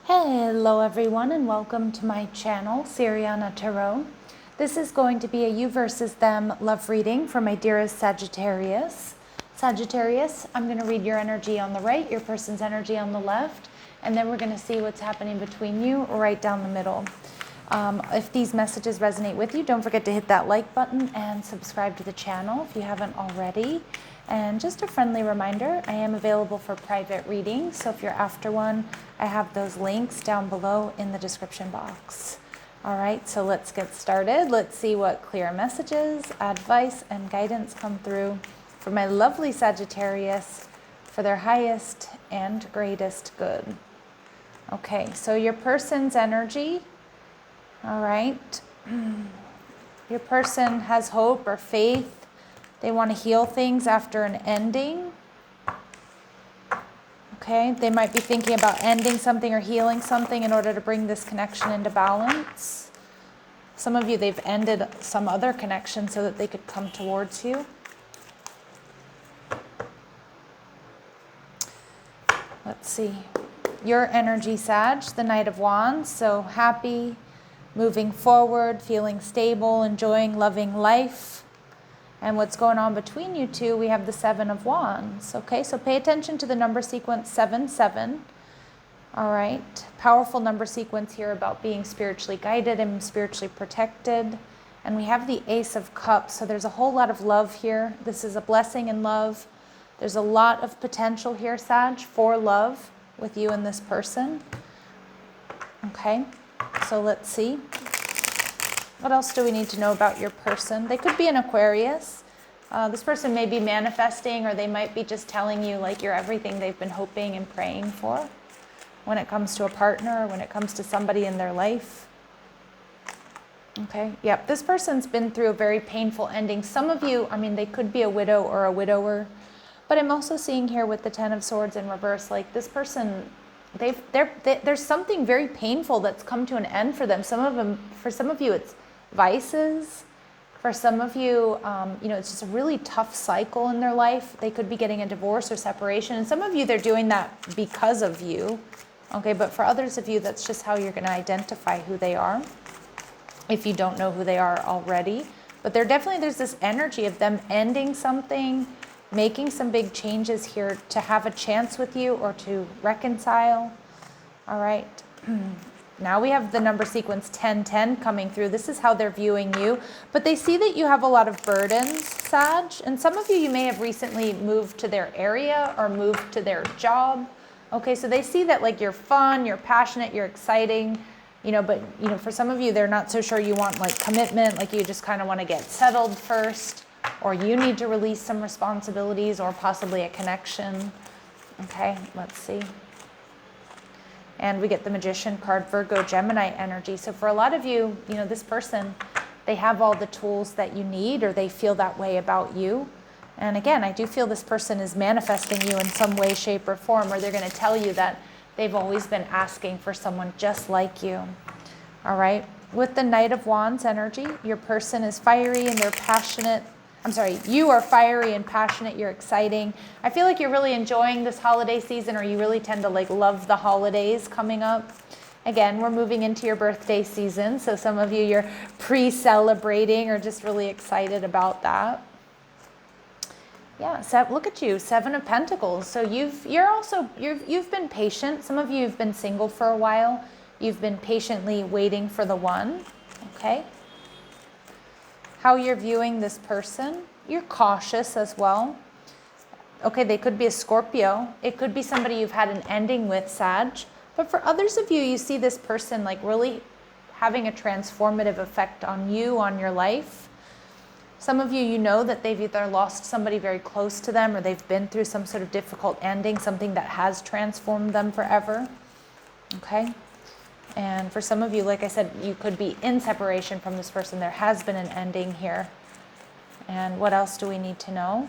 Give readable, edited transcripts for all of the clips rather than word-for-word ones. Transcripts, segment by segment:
Hello everyone and welcome to my channel, Siriana Tarot. This is going to be a you versus them love reading for my dearest Sagittarius. Sagittarius, I'm going to read your energy on the right, your person's energy on the left, and then we're going to see what's happening between you right down the middle. If these messages resonate with you, don't forget to hit that like button and subscribe to the channel if you haven't already. And just a friendly reminder, I am available for private readings, so if you're after one, I have those links down below in the description box. All right, so let's get started. Let's see what clear messages, advice, and guidance come through for my lovely Sagittarius for their highest and greatest good. Okay, so your person's energy, all right. Your person has hope or faith. They want to heal things after an ending. Okay, they might be thinking about ending something or healing something in order to bring this connection into balance. Some of you, they've ended some other connection so that they could come towards you. Let's see. Your energy, Sag, the Knight of Wands. So happy, moving forward, feeling stable, enjoying, loving life. And what's going on between you two, we have the Seven of Wands. Okay, so pay attention to the number sequence 77. All right, powerful number sequence here about being spiritually guided and spiritually protected. And we have the Ace of Cups, so there's a whole lot of love here. This is a blessing in love. There's a lot of potential here, Sag, for love with you and this person. Okay, so let's see. What else do we need to know about your person? They could be an Aquarius. This person may be manifesting, or they might be just telling you like you're everything they've been hoping and praying for when it comes to a partner or when it comes to somebody in their life. Okay, yep, this person's been through a very painful ending. Some of you, I mean, they could be a widow or a widower, but I'm also seeing here with the Ten of Swords in reverse, like this person, there's something very painful that's come to an end for them. For some of you, it's vices. For some of you, it's just a really tough cycle in their life. They could be getting a divorce or separation. And some of you, they're doing that because of you. Okay, but for others of you, that's just how you're going to identify who they are if you don't know who they are already. But there's this energy of them ending something, making some big changes here to have a chance with you or to reconcile. All right. Now we have the number sequence 1010 coming through. This is how they're viewing you. But they see that you have a lot of burdens, Sag. And some of you may have recently moved to their area or moved to their job. Okay, so they see that like you're fun, you're passionate, you're exciting. But for some of you, they're not so sure you want like commitment, like you just kind of want to get settled first. Or you need to release some responsibilities or possibly a connection. Okay, let's see. And we get the Magician card, Virgo, Gemini energy. So for a lot of you, this person, they have all the tools that you need, or they feel that way about you. And again, I do feel this person is manifesting you in some way, shape, or form, or they're going to tell you that they've always been asking for someone just like you. All right. With the Knight of Wands energy, your person is fiery and they're passionate. You are fiery and passionate, you're exciting. I feel like you're really enjoying this holiday season, or you really tend to like love the holidays coming up. Again, we're moving into your birthday season, so some of you, you're pre-celebrating or just really excited about that. Yeah, look at you, Seven of Pentacles. So you've been patient. Some of you have been single for a while. You've been patiently waiting for the one, okay? How you're viewing this person, you're cautious as well. Okay, they could be a Scorpio. It could be somebody you've had an ending with, Sag. But for others of you, you see this person like really having a transformative effect on you, on your life. Some of you, that they've either lost somebody very close to them or they've been through some sort of difficult ending, something that has transformed them forever. Okay. And for some of you, like I said, you could be in separation from this person. There has been an ending here. And what else do we need to know?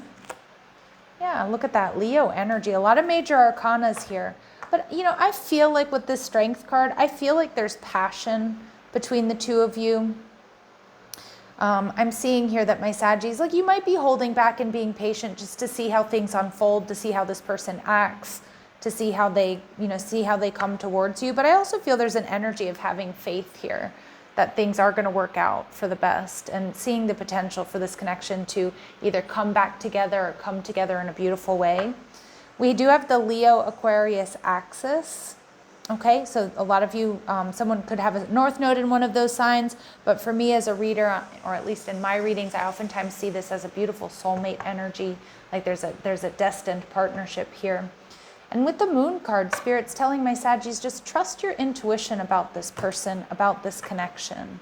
Yeah, look at that Leo energy. A lot of major arcanas here. But, I feel like with this Strength card, I feel like there's passion between the two of you. I'm seeing here that my Saggies, like you might be holding back and being patient just to see how things unfold, to see how this person acts, to see how they, see how they come towards you. But I also feel there's an energy of having faith here, that things are going to work out for the best, and seeing the potential for this connection to either come back together or come together in a beautiful way. We do have the Leo Aquarius axis. Okay, so a lot of you, someone could have a North Node in one of those signs, but for me as a reader, or at least in my readings, I oftentimes see this as a beautiful soulmate energy, like there's a destined partnership here. And with the Moon card, Spirit's telling my Saggies, just trust your intuition about this person, about this connection.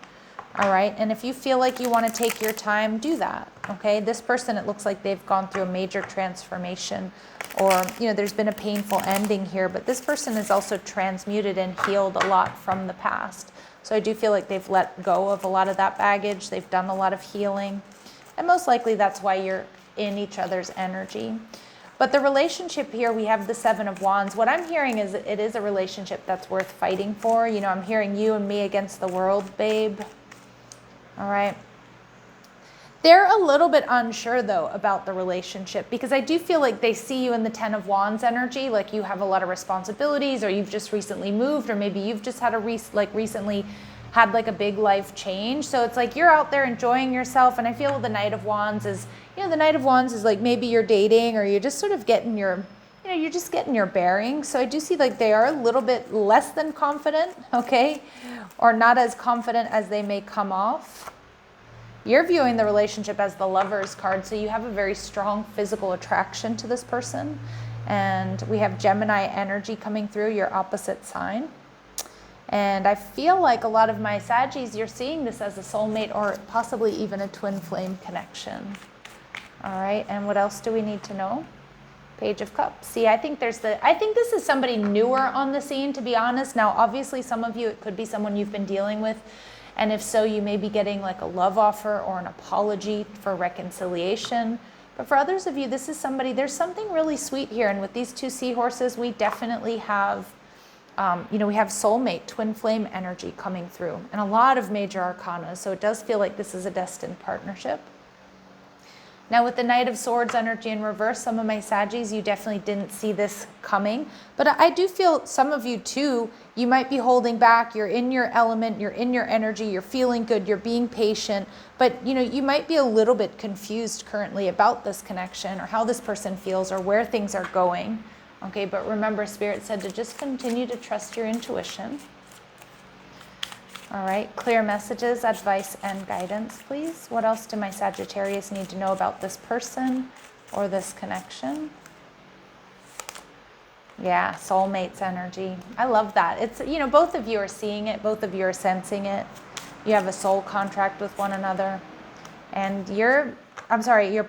All right, and if you feel like you want to take your time, do that. Okay, this person, it looks like they've gone through a major transformation, or there's been a painful ending here, but this person is also transmuted and healed a lot from the past. So I do feel like they've let go of a lot of that baggage. They've done a lot of healing, and most likely that's why you're in each other's energy. But the relationship here, we have the Seven of Wands. What I'm hearing is it is a relationship that's worth fighting for. I'm hearing you and me against the world, babe. All right. They're a little bit unsure, though, about the relationship, because I do feel like they see you in the Ten of Wands energy, like you have a lot of responsibilities, or you've just recently moved, or maybe you've just had recently had like a big life change. So it's like you're out there enjoying yourself, and I feel the Knight of Wands is, the Knight of Wands is like maybe you're dating, or you're just sort of getting your, you're just getting your bearings. So I do see like they are a little bit less than confident, okay, or not as confident as they may come off. You're viewing the relationship as the Lovers card, so you have a very strong physical attraction to this person. And we have Gemini energy coming through, your opposite sign. And I feel like a lot of my Saggies, you're seeing this as a soulmate or possibly even a twin flame connection. All right, and what else do we need to know? Page of Cups. See, I think this is somebody newer on the scene, to be honest. Now, obviously, some of you, it could be someone you've been dealing with. And if so, you may be getting like a love offer or an apology for reconciliation. But for others of you, this is somebody, there's something really sweet here. And with these two seahorses, we definitely have, we have soulmate, twin flame energy coming through, and a lot of major arcana. So it does feel like this is a destined partnership. Now with the Knight of Swords energy in reverse, some of my Saggies, you definitely didn't see this coming. But I do feel some of you too, you might be holding back. You're in your element, you're in your energy, you're feeling good, you're being patient. But you might be a little bit confused currently about this connection, or how this person feels, or where things are going. Okay, but remember, Spirit said to just continue to trust your intuition. All right, clear messages, advice, and guidance, please. What else do my Sagittarius need to know about this person or this connection? Yeah, soulmates energy. I love that. It's, both of you are seeing it. Both of you are sensing it. You have a soul contract with one another. And your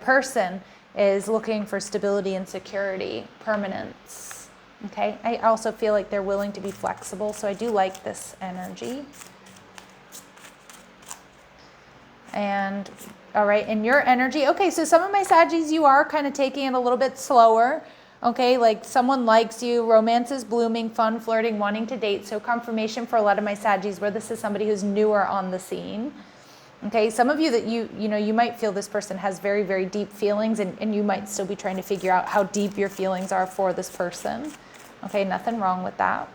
person is looking for stability and security, permanence. Okay, I also feel like they're willing to be flexible. So I do like this energy. And all right, in your energy, okay, so some of my Saggies, you are kind of taking it a little bit slower. Okay, like someone likes you, romance is blooming, fun, flirting, wanting to date. So confirmation for a lot of my Saggies where this is somebody who's newer on the scene. Okay, some of you that you might feel this person has very, very deep feelings, and you might still be trying to figure out how deep your feelings are for this person. Okay, nothing wrong with that.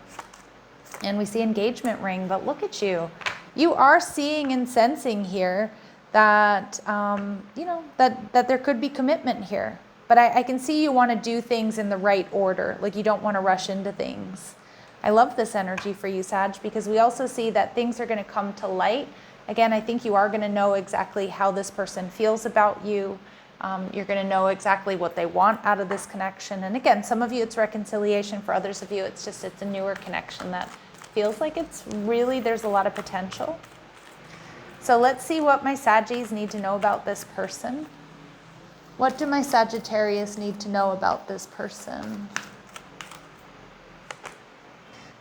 And we see engagement ring, but look at you. You are seeing and sensing here that, that there could be commitment here. But I can see you want to do things in the right order. Like you don't want to rush into things. I love this energy for you, Sag, because we also see that things are going to come to light. Again, I think you are going to know exactly how this person feels about you. You're going to know exactly what they want out of this connection. And again, some of you it's reconciliation. For others of you, it's a newer connection that feels like it's really, there's a lot of potential. So let's see what my Saggies need to know about this person. What do my Sagittarius need to know about this person?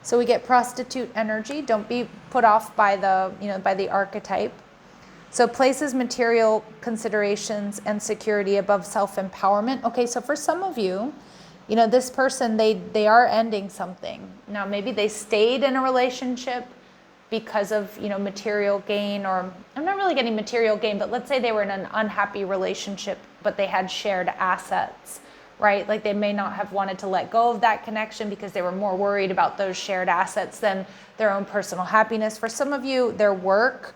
So we get prostitute energy. Don't be put off by the archetype. So places material considerations and security above self-empowerment. Okay, so for some of you, this person, they are ending something. Now, maybe they stayed in a relationship because of, material gain, or I'm not really getting material gain, but let's say they were in an unhappy relationship, but they had shared assets, right? Like they may not have wanted to let go of that connection because they were more worried about those shared assets than their own personal happiness. For some of you, their work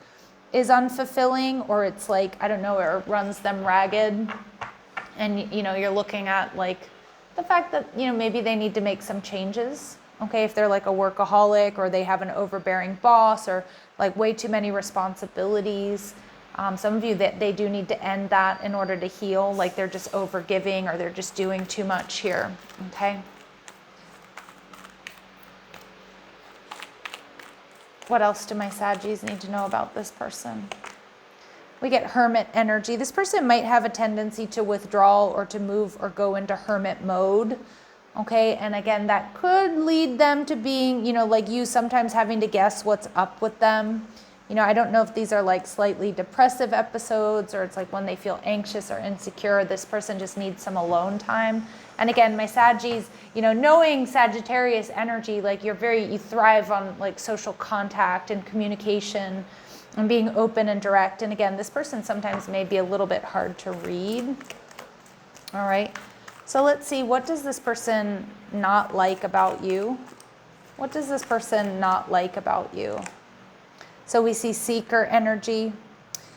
is unfulfilling, or it's like, I don't know, it runs them ragged. And, you know, you're looking at like the fact that, you know, maybe they need to make some changes. Okay, if they're like a workaholic, or they have an overbearing boss, or like way too many responsibilities. Some of you, that they do need to end that in order to heal, like they're just overgiving, or they're just doing too much here, okay? What else do my Saggies need to know about this person? We get Hermit energy. This person might have a tendency to withdraw or to move or go into hermit mode. Okay, and again, that could lead them to being, you know, like you sometimes having to guess what's up with them. You know, I don't know if these are like slightly depressive episodes, or it's like when they feel anxious or insecure, this person just needs some alone time. And again, my Saggies, you know, knowing Sagittarius energy, like you thrive on like social contact and communication and being open and direct. And again, this person sometimes may be a little bit hard to read. All right. So let's see, what does this person not like about you? What does this person not like about you? So we see seeker energy.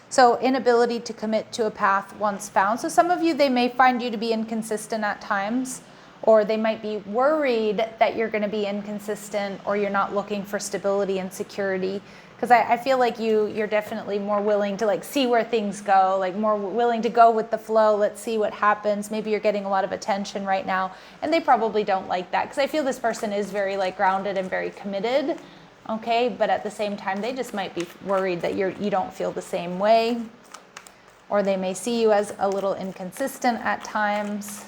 So inability to commit to a path once found. So some of you, they may find you to be inconsistent at times, or they might be worried that you're going to be inconsistent, or you're not looking for stability and security. Because I feel like you're definitely more willing to like see where things go, like more willing to go with the flow. Let's see what happens. Maybe you're getting a lot of attention right now, and they probably don't like that, because I feel this person is very like grounded and very committed. Okay, but at the same time, they just might be worried that you don't feel the same way, or they may see you as a little inconsistent at times.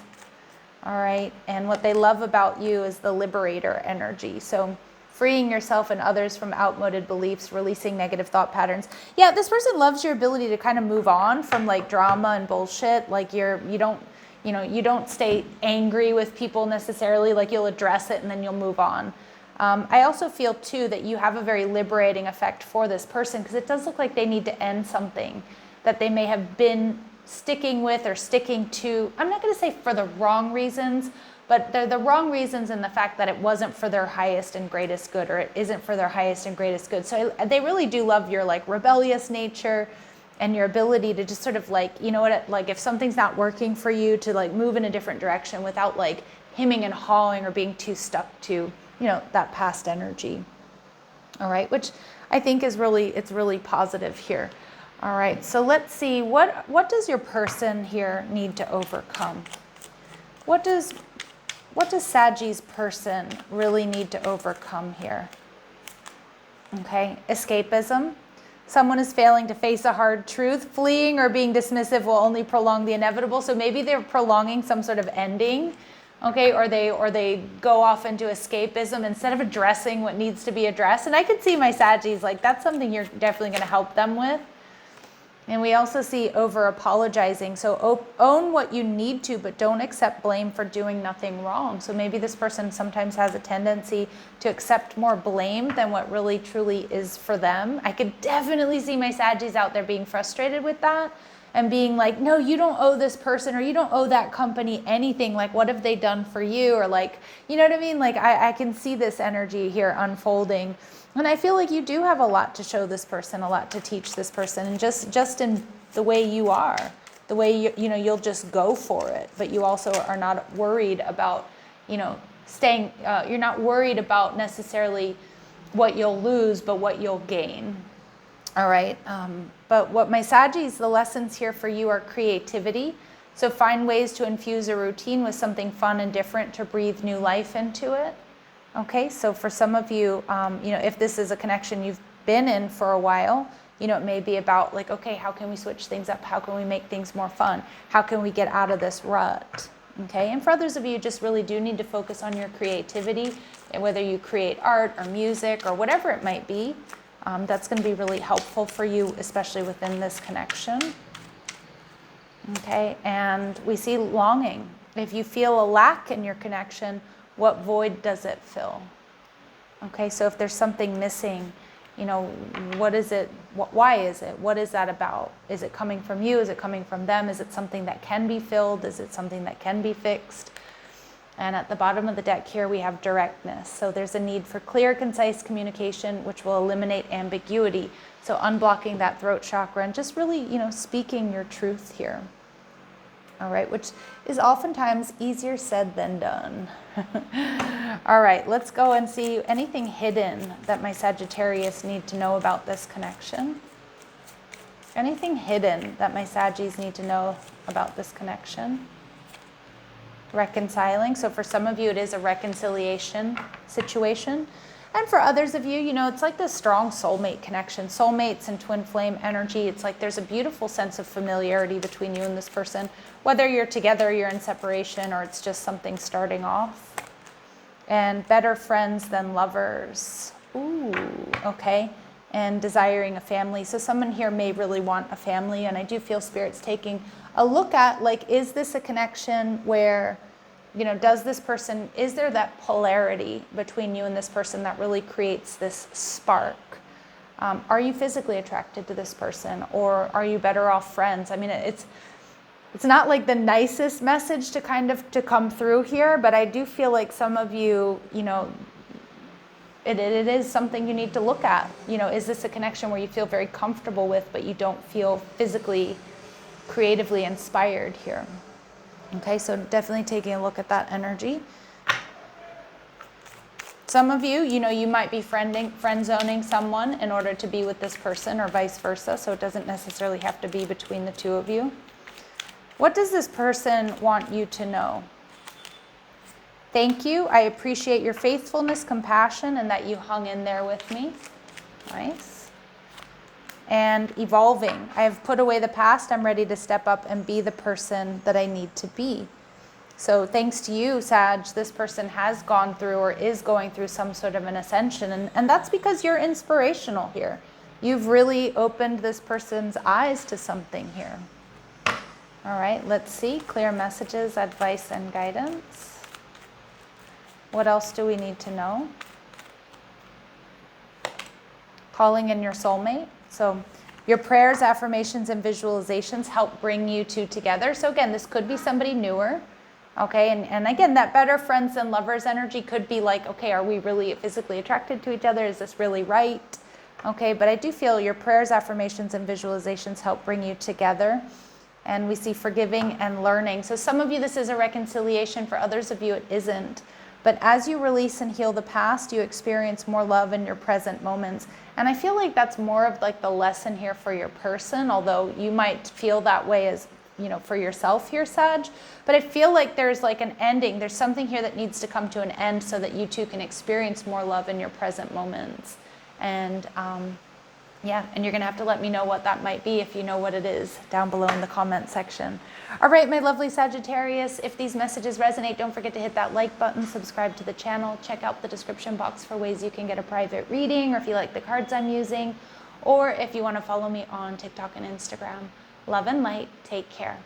All right, and what they love about you is the liberator energy. So freeing yourself and others from outmoded beliefs, releasing negative thought patterns. Yeah, this person loves your ability to kind of move on from like drama and bullshit. Like you don't stay angry with people necessarily. Like you'll address it and then you'll move on. I also feel too that you have a very liberating effect for this person, because it does look like they need to end something that they may have been sticking with or sticking to. I'm not going to say for the wrong reasons, but they're the wrong reasons in the fact that it wasn't for their highest and greatest good, or it isn't for their highest and greatest good. So they really do love your like rebellious nature and your ability to just sort of like, you know what, like if something's not working for you, to like move in a different direction without like hemming and hawing or being too stuck to, you know, that past energy. All right, which I think is it's really positive here. All right, so let's see, what does your person here need to overcome? What does Sagi's person really need to overcome here? Okay, escapism. Someone is failing to face a hard truth. Fleeing or being dismissive will only prolong the inevitable. So maybe they're prolonging some sort of ending, okay, or they go off into escapism instead of addressing what needs to be addressed. And I could see my Saggies, like that's something you're definitely going to help them with. And we also see over apologizing. So own what you need to, but don't accept blame for doing nothing wrong. So maybe this person sometimes has a tendency to accept more blame than what really truly is for them. I could definitely see my Saggies out there being frustrated with that and being like, no, you don't owe this person, or you don't owe that company anything. Like, what have they done for you? Or like, you know what I mean? Like I can see this energy here unfolding. And I feel like you do have a lot to show this person, a lot to teach this person, and just in the way you are, the way you'll just go for it. But you also are not worried about, staying. You're not worried about necessarily what you'll lose, but what you'll gain. All right. But what my Saggies, the lessons here for you are creativity. So find ways to infuse a routine with something fun and different to breathe new life into it. Okay, so for some of you, if this is a connection you've been in for a while, it may be about like, okay, how can we switch things up? How can we make things more fun? How can we get out of this rut? Okay, and for others of you, just really do need to focus on your creativity, and whether you create art or music or whatever it might be, that's going to be really helpful for you, especially within this connection. Okay, and we see longing. If you feel a lack in your connection, what void does it fill? Okay, so if there's something missing You know, what is it? Why is it? What is that about? Is it coming from you? Is it coming from them? Is it something that can be filled? Is it something that can be fixed? And at the bottom of the deck here, we have directness. So there's a need for clear, concise communication, which will eliminate ambiguity. So unblocking that throat chakra and just really, you know, speaking your truth here. All right, which is oftentimes easier said than done. All right, let's go and see anything hidden that my Sagittarius need to know about this connection. Anything hidden that my Saggies need to know about this connection. Reconciling. So for some of you, it is a reconciliation situation. And for others of you, you know, it's like this strong soulmate connection. Soulmates and twin flame energy. It's like there's a beautiful sense of familiarity between you and this person. Whether you're together, you're in separation, or it's just something starting off. And better friends than lovers. Ooh, okay. And desiring a family. So someone here may really want a family. And I do feel Spirit's taking a look at, like, is this a connection where, you know, does this person, is there that polarity between you and this person that really creates this spark? Are you physically attracted to this person, or are you better off friends? I mean, it's not like the nicest message to come through here, but I do feel like some of you, you know, it is something you need to look at. You know, is this a connection where you feel very comfortable with, but you don't feel physically, creatively inspired here? Okay, so definitely taking a look at that energy. Some of you, you know, you might be friend zoning someone in order to be with this person, or vice versa, so it doesn't necessarily have to be between the two of you. What does this person want you to know? Thank you. I appreciate your faithfulness, compassion, and that you hung in there with me. Nice. And evolving. I have put away the past. I'm ready to step up and be the person that I need to be. So thanks to you, Sag, this person has gone through or is going through some sort of an ascension. And that's because you're inspirational here. You've really opened this person's eyes to something here. All right, let's see. Clear messages, advice, and guidance. What else do we need to know? Calling in your soulmate. So your prayers, affirmations, and visualizations help bring you two together. So again, this could be somebody newer, okay? And again, that better friends than lovers energy could be like, okay, are we really physically attracted to each other? Is this really right? Okay, but I do feel your prayers, affirmations, and visualizations help bring you together. And we see forgiving and learning. So some of you, this is a reconciliation. For others of you, it isn't. But as you release and heal the past, you experience more love in your present moments. And I feel like that's more of like the lesson here for your person, although you might feel that way as, you know, for yourself here, Sag. But I feel like there's like an ending. There's something here that needs to come to an end so that you two can experience more love in your present moments. And yeah, and you're going to have to let me know what that might be if you know what it is down below in the comment section. All right, my lovely Sagittarius, if these messages resonate, don't forget to hit that like button, subscribe to the channel, check out the description box for ways you can get a private reading, or if you like the cards I'm using, or if you want to follow me on TikTok and Instagram. Love and light. Take care.